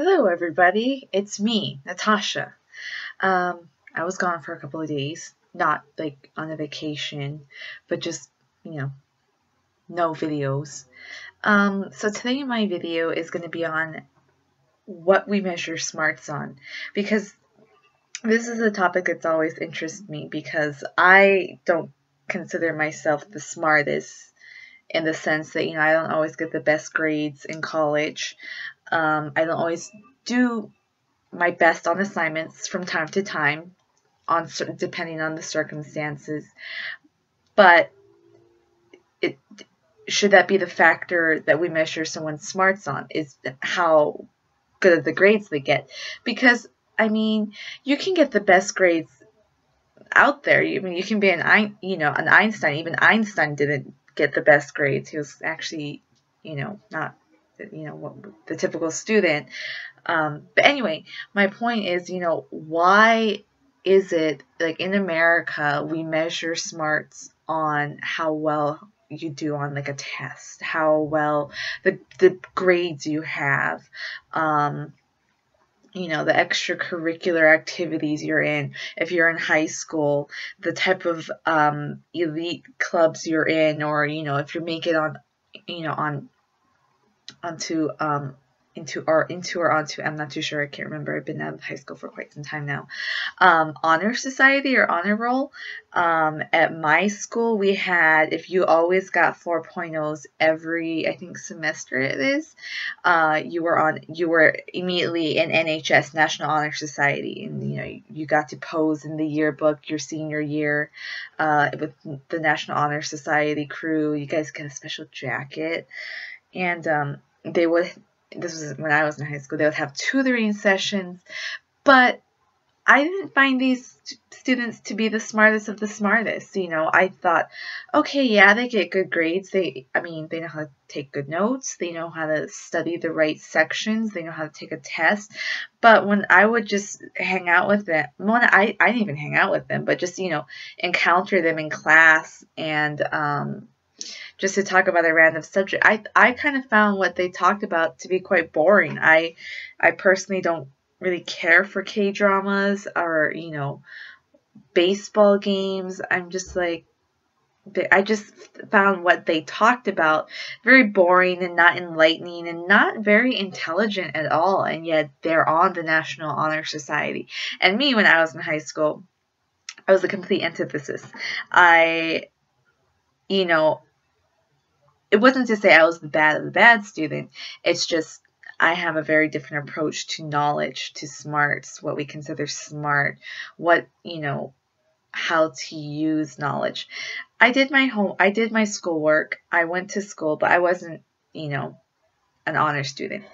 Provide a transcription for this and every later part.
Hello, everybody. It's me, Natasha. I was gone for a couple of days, not like on a vacation, but just, you know, no videos. So today my video is going to be on what we measure smarts on, because this is a topic that's always interested me because I don't consider myself the smartest in the sense that, I don't always get the best grades in college. I don't always do my best on assignments from time to time, depending on the circumstances. But it should that be the factor that we measure someone's smarts on? Is how good of the grades they get? Because you can get the best grades out there. You can be an Einstein. Even Einstein didn't get the best grades. He was actually, not the typical student. But anyway, my point is, why is it like in America we measure smarts on how well you do on like a test, how well the grades you have, the extracurricular activities you're in. If you're in high school, the type of elite clubs you're in, or if you make it on, onto onto, I'm not too sure, I can't remember, I've been out of high school for quite some time now, honor society or honor roll. At my school we had, if you always got 4.0s every, I think, semester it is, you were immediately in NHS, National Honor Society, and you got to pose in the yearbook your senior year with the National Honor Society crew. You guys get a special jacket. And they would, this was when I was in high school, they would have tutoring sessions, but I didn't find these students to be the smartest of the smartest. I thought, okay, yeah, they get good grades. They know how to take good notes. They know how to study the right sections. They know how to take a test. But when I would just hang out with them, I didn't even hang out with them, but just, encounter them in class and, just to talk about a random subject, I kind of found what they talked about to be quite boring. I personally don't really care for K-dramas or, baseball games. I'm just like, I just found what they talked about very boring and not enlightening and not very intelligent at all. And yet they're on the National Honor Society. And me, when I was in high school, I was a complete antithesis. It wasn't to say I was the bad of the bad student. It's just I have a very different approach to knowledge, to smarts, what we consider smart, how to use knowledge. I did my schoolwork. I went to school, but I wasn't, an honor student.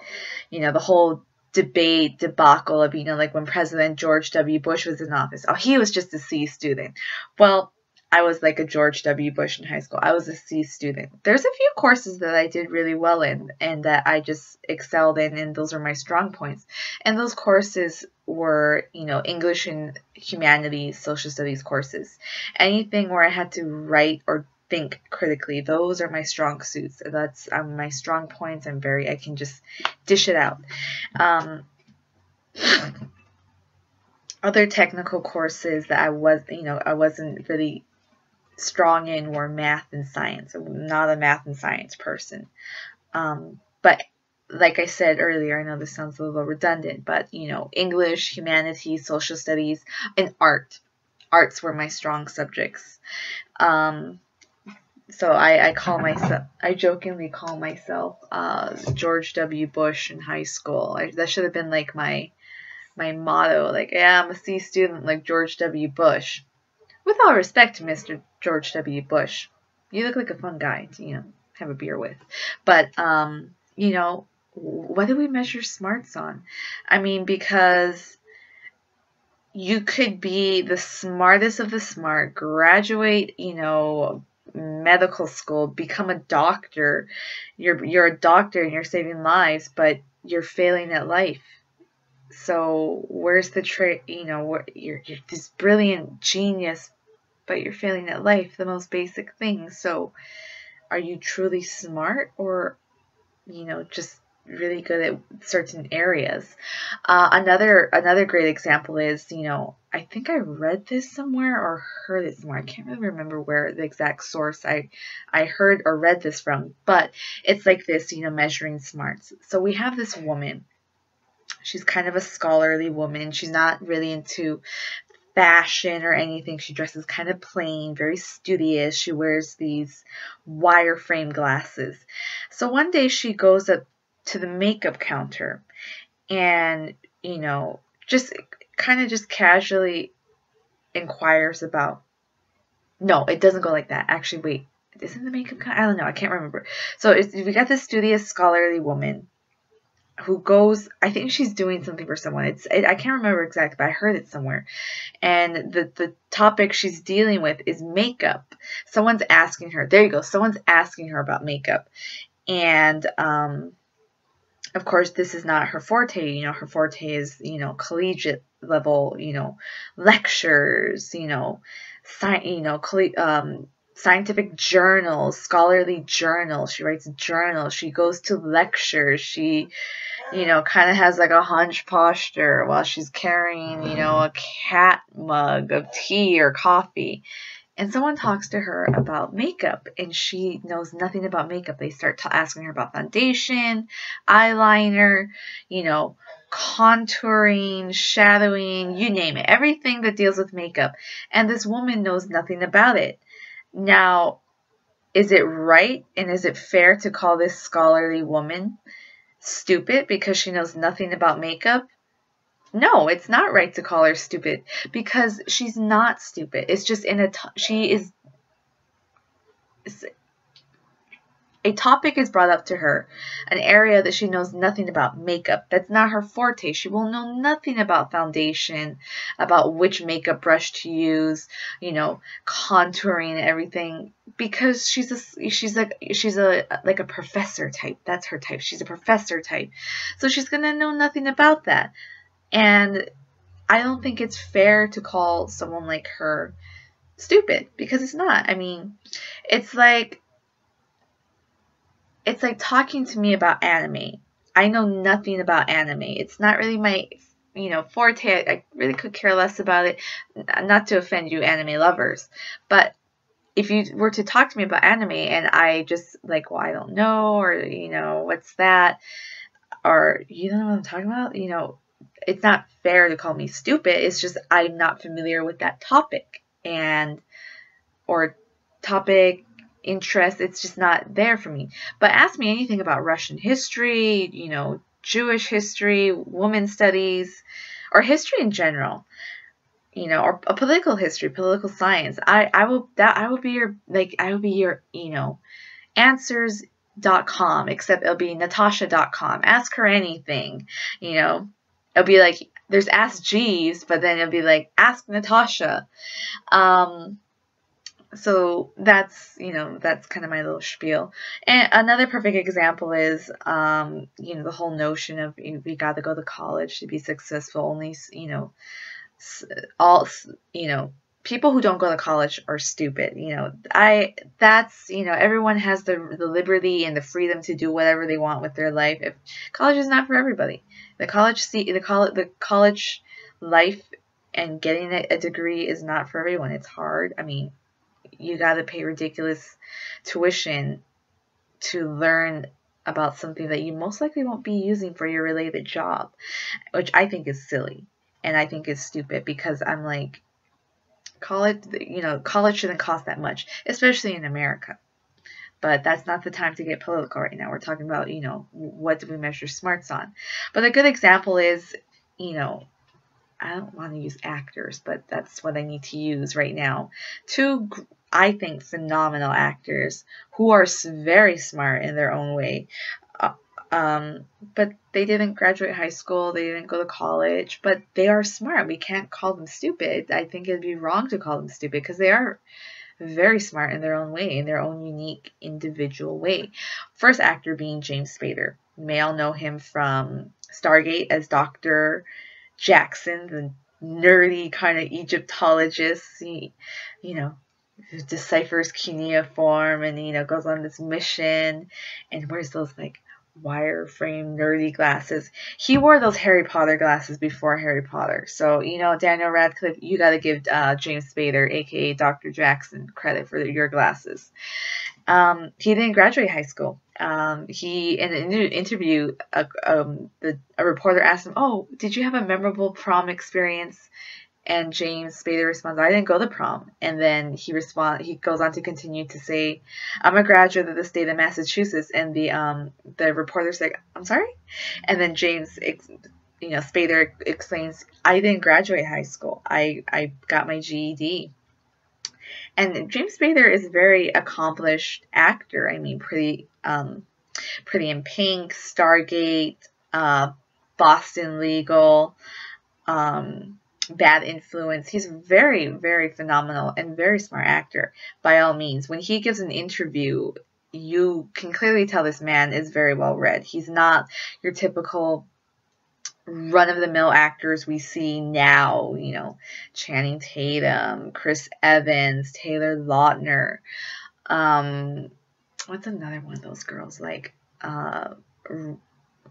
The whole debacle of, like when President George W. Bush was in office. Oh, he was just a C student. Well, I was like a George W. Bush in high school. I was a C student. There's a few courses that I did really well in and that I just excelled in, and those are my strong points. And those courses were, English and humanities, social studies courses. Anything where I had to write or think critically, those are my strong suits. That's my strong points. I can just dish it out. Other technical courses that I wasn't really strong in were math and science. I'm not a math and science person. But like I said earlier, I know this sounds a little redundant, but English, humanities, social studies, and art. Arts were my strong subjects. So I jokingly call myself George W. Bush in high school. That should have been like my motto. Like, yeah, I'm a C student like George W. Bush. With all respect to Mr. George W. Bush, you look like a fun guy to, have a beer with. But, what do we measure smarts on? Because you could be the smartest of the smart, graduate, medical school, become a doctor. You're a doctor and you're saving lives, but you're failing at life. So where's the you're this brilliant genius, but you're failing at life, the most basic things. So are you truly smart, or just really good at certain areas. Another great example is, I think I read this somewhere or heard it somewhere. I can't really remember where the exact source I heard or read this from, but it's like this, measuring smarts. So we have this woman. She's kind of a scholarly woman. She's not really into fashion or anything. She dresses kind of plain, very studious. She wears these wireframe glasses. So one day she goes up to the makeup counter and, just casually inquires about, no, it doesn't go like that. Actually, wait, isn't the makeup counter? I don't know. I can't remember. So we got this studious, scholarly woman who goes, I think she's doing something for someone. I can't remember exactly, but I heard it somewhere. And the topic she's dealing with is makeup. Someone's asking her, there you go, someone's asking her about makeup. And, of course, this is not her forte. Her forte is, collegiate level, lectures, scientific journals, scholarly journals. She writes journals. She goes to lectures. She, kind of has like a hunch posture while she's carrying, a cat mug of tea or coffee. And someone talks to her about makeup, and she knows nothing about makeup. They start asking her about foundation, eyeliner, contouring, shadowing, you name it. Everything that deals with makeup. And this woman knows nothing about it. Now, is it right and is it fair to call this scholarly woman stupid because she knows nothing about makeup? No, it's not right to call her stupid because she's not stupid. It's just she is, a topic is brought up to her, an area that she knows nothing about, makeup. That's not her forte. She will know nothing about foundation, about which makeup brush to use, contouring and everything, because she's like a professor type. That's her type. She's a professor type. So she's going to know nothing about that. And I don't think it's fair to call someone like her stupid because it's not. I mean, it's like talking to me about anime. I know nothing about anime. It's not really my, forte. I really could care less about it. Not to offend you anime lovers, but if you were to talk to me about anime and I just like, well, I don't know, or, what's that? Or you don't know what I'm talking about? It's not fair to call me stupid. It's just I'm not familiar with that topic or topic interest. It's just not there for me. But ask me anything about Russian history, Jewish history, women's studies, or history in general, or a political history, political science. I will be your answers.com, except it'll be natasha.com. Ask her anything, it'll be like, there's Ask Jeeves, but then it'll be like, Ask Natasha. So that's kind of my little spiel. And another perfect example is, the whole notion of we got to go to college to be successful. Only, people who don't go to college are stupid. Everyone has the liberty and the freedom to do whatever they want with their life. If college is not for everybody, the college life and getting a degree is not for everyone. It's hard. I mean, you got to pay ridiculous tuition to learn about something that you most likely won't be using for your related job, which I think is silly and I think is stupid because I'm like, college shouldn't cost that much, especially in America. But that's not the time to get political right now. We're talking about, what do we measure smarts on? But a good example is, I don't want to use actors, but that's what I need to use right now. Two, I think, phenomenal actors who are very smart in their own way. But they didn't graduate high school. They didn't go to college, but they are smart. We can't call them stupid. I think it'd be wrong to call them stupid because they are very smart in their own way, in their own unique individual way. First actor being James Spader. You may all know him from Stargate as Dr. Jackson, the nerdy kind of Egyptologist. He, deciphers cuneiform and, goes on this mission and wears those like wireframe nerdy glasses. He wore those Harry Potter glasses before Harry Potter. So, you know, Daniel Radcliffe, you got to give James Spader, aka Dr. Jackson, credit for your glasses. He didn't graduate high school. He, in an interview, a reporter asked him, "Oh, did you have a memorable prom experience?" And James Spader responds, "I didn't go to prom." And then he goes on to continue to say, "I'm a graduate of the state of Massachusetts." And the reporter's like, "I'm sorry?" And then Spader explains, "I didn't graduate high school. I got my GED." And James Spader is a very accomplished actor. I mean, Pretty in Pink, Stargate, Boston Legal, Bad Influence. He's very, very phenomenal and very smart actor by all means. When he gives an interview, you can clearly tell this man is very well read. He's not your typical run-of-the-mill actors we see now, you know, Channing Tatum, Chris Evans, Taylor Lautner. What's another one of those girls like?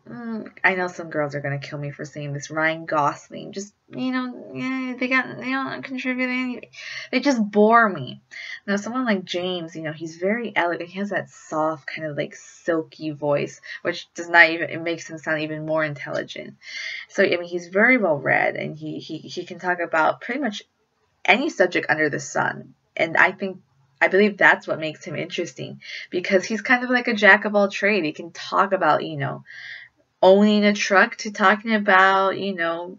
I know some girls are gonna kill me for saying this. Ryan Gosling, just, you know, yeah, they don't contribute anything. They just bore me. Now, someone like James, you know, he's very elegant. He has that soft, kind of like silky voice, which does not even, it makes him sound even more intelligent. So, I mean, he's very well read, and he can talk about pretty much any subject under the sun. And I believe that's what makes him interesting, because he's kind of like a jack of all trades. He can talk about, you know, owning a truck to talking about, you know,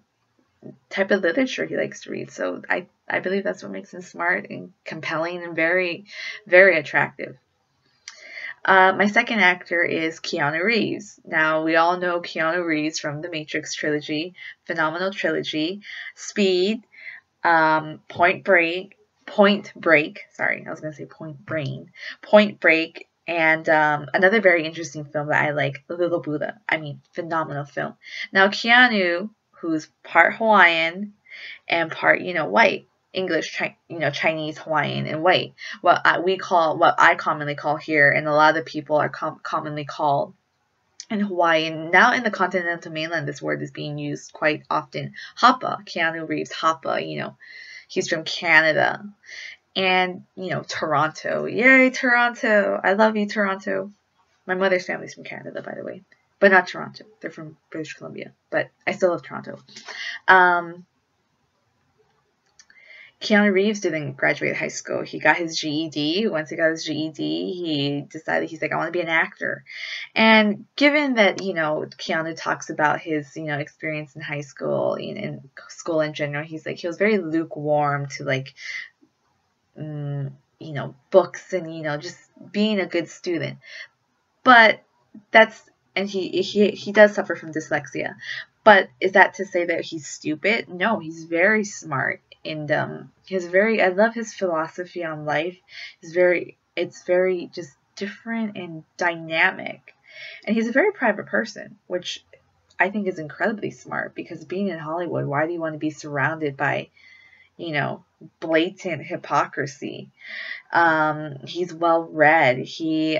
type of literature he likes to read. So I believe that's what makes him smart and compelling and very, very attractive. My second actor is Keanu Reeves. Now, we all know Keanu Reeves from the Matrix trilogy, phenomenal trilogy, Speed, Point Break, sorry, I was going to say Point Brain, Point Break, and another very interesting film that I like, Little Buddha. I mean, phenomenal film. Now, Keanu, who's part Hawaiian and part, you know, white, English, you know, Chinese, Hawaiian, and white. What I commonly call here, and a lot of people are commonly called in Hawaii, and now in the continental mainland, this word is being used quite often. Hapa, Keanu Reeves, Hapa, you know, he's from Canada. And, you know, Toronto. Yay, Toronto. I love you, Toronto. My mother's family's from Canada, by the way. But not Toronto. They're from British Columbia. But I still love Toronto. Keanu Reeves didn't graduate high school. He got his GED. Once he got his GED, he decided, he's like, I want to be an actor. And given that, you know, Keanu talks about his, you know, experience in high school, in school in general, he's like, he was very lukewarm to, like, you know, books and, you know, just being a good student. But and he does suffer from dyslexia. But is that to say that he's stupid? No, he's very smart. And I love his philosophy on life. It's very just different and dynamic. And he's a very private person, which I think is incredibly smart, because being in Hollywood, why do you want to be surrounded by, you know, blatant hypocrisy? He's well read. He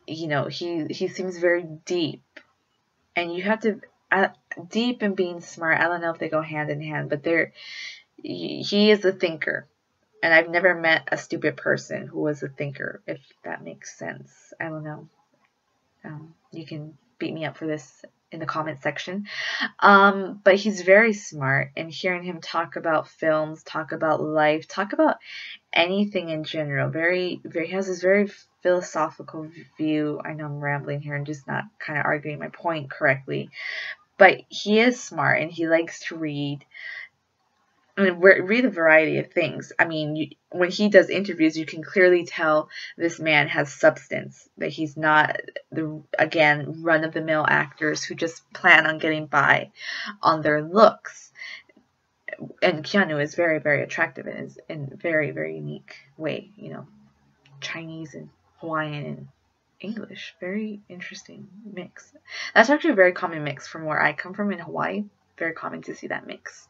you know, he seems very deep, and you have to deep and being smart, I don't know if they go hand in hand, but he is a thinker, and I've never met a stupid person who was a thinker, if that makes sense. I don't know. You can beat me up for this in the comment section. But he's very smart, and hearing him talk about films, talk about life, talk about anything in general, he has this very philosophical view. I know I'm rambling here and just not kind of arguing my point correctly, but he is smart, and he likes to read. I mean, read a variety of things. I mean, when he does interviews, you can clearly tell this man has substance, that he's not again, run-of-the-mill actors who just plan on getting by on their looks. And Keanu is very, very attractive in a very, very unique way. You know, Chinese and Hawaiian and English. Very interesting mix. That's actually a very common mix from where I come from in Hawaii. Very common to see that mix.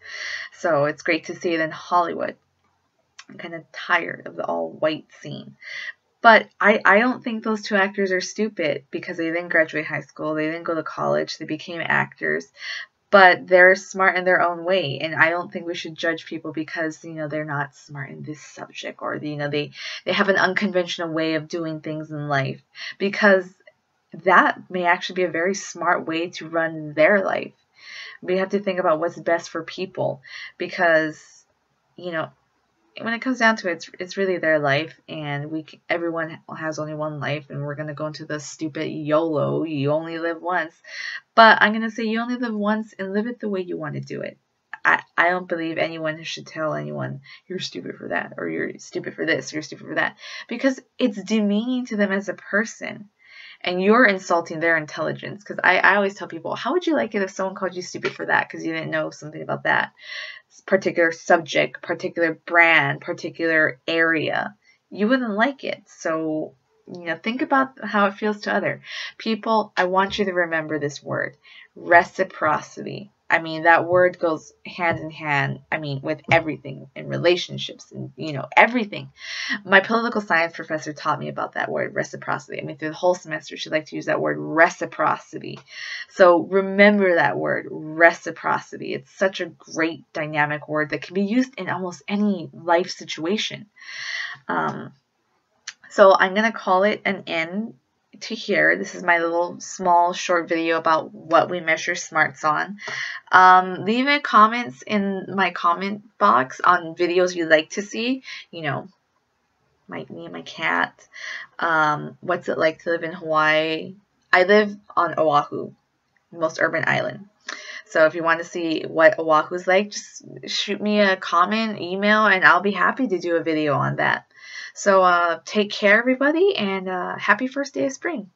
So it's great to see it in Hollywood. I'm kind of tired of the all-white scene. But I don't think those two actors are stupid because they didn't graduate high school, they didn't go to college, they became actors, but they're smart in their own way. And I don't think we should judge people because, you know, they're not smart in this subject, or, you know, they have an unconventional way of doing things in life, because that may actually be a very smart way to run their life. We have to think about what's best for people, because, you know, when it comes down to it, it's really their life, and everyone has only one life, and we're gonna go into the stupid YOLO, you only live once. But I'm gonna say you only live once, and live it the way you want to do it. I don't believe anyone should tell anyone you're stupid for that, or you're stupid for this, or you're stupid for that, because it's demeaning to them as a person. And you're insulting their intelligence. Because I always tell people, how would you like it if someone called you stupid for that because you didn't know something about that particular subject, particular brand, particular area? You wouldn't like it. So, you know, think about how it feels to other people. I want you to remember this word, reciprocity. I mean, that word goes hand in hand, I mean, with everything in relationships and, you know, everything. My political science professor taught me about that word, reciprocity. I mean, through the whole semester, she liked to use that word, reciprocity. So remember that word, reciprocity. It's such a great dynamic word that can be used in almost any life situation. So I'm going to call it an end to here. This is my little small short video about what we measure smarts on. Leave a comments in my comment box on videos you'd like to see. You know, me and my cat. What's it like to live in Hawaii? I live on Oahu, most urban island. So if you want to see what Oahu's like, just shoot me a comment, email, and I'll be happy to do a video on that. So take care, everybody, and happy first day of spring.